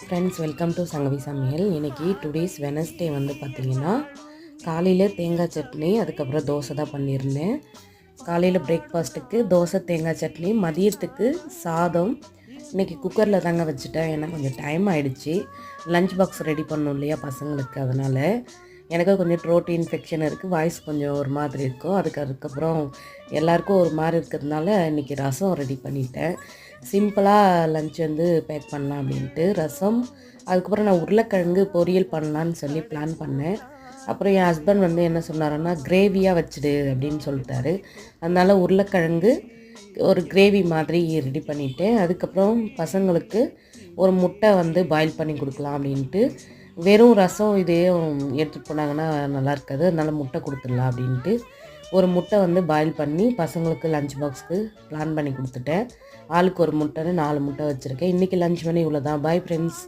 Friends, welcome to Sangavi சமையல். இன்றைக்கி today's Wednesday வந்து பார்த்திங்கன்னா, காலையில் தேங்காய் சட்னி, அதுக்கப்புறம் தோசை தான் பண்ணியிருந்தேன். காலையில் பிரேக்ஃபாஸ்ட்டுக்கு தோசை தேங்காய் சட்னி, மதியத்துக்கு சாதம். இன்றைக்கி குக்கரில் தாங்க வச்சுட்டேன், ஏன்னா கொஞ்சம் டைம் ஆகிடுச்சி. லஞ்ச் பாக்ஸ் ரெடி பண்ணணும் இல்லையா பசங்களுக்கு, அதனால் எனக்கு கொஞ்சம் த்ரோட் இன்ஃபெக்ஷன் இருக்குது, வாய்ஸ் கொஞ்சம் ஒரு மாதிரி இருக்கும். அதுக்கப்புறம் எல்லாேருக்கும் ஒரு மாதிரி இருக்கிறதுனால இன்றைக்கி ரசம் ரெடி பண்ணிட்டேன். சிம்பிளாக லஞ்ச் வந்து பேக் பண்ணலாம் அப்படின்ட்டு ரசம். அதுக்கப்புறம் நான் உருளைக்கிழங்கு பொரியல் பண்ணலான்னு சொல்லி பிளான் பண்ணேன். அப்புறம் என் ஹஸ்பண்ட் வந்து என்ன சொன்னாருன்னா, கிரேவியாக வச்சுடு அப்படின்னு சொல்லிட்டாரு. அதனால் உருளைக்கிழங்கு ஒரு கிரேவி மாதிரி ரெடி பண்ணிவிட்டேன். அதுக்கப்புறம் பசங்களுக்கு ஒரு முட்டை வந்து பாயில் பண்ணி கொடுக்கலாம் அப்படின்ட்டு. வெறும் ரசம் இதையும் எடுத்துகிட்டு போனாங்கன்னா நல்லா இருக்காது, அதனால் முட்டை கொடுத்துடலாம் அப்படின்ட்டு ஒரு முட்டை வந்து பாயில் பண்ணி பசங்களுக்கு லஞ்ச் பாக்ஸுக்கு பிளான் பண்ணி கொடுத்துட்டேன். ஆளுக்கு ஒரு முட்டைன்னு 4 முட்டை வச்சுருக்கேன். இன்றைக்கி லஞ்ச் பண்ணி இவ்வளோ தான். Bye friends.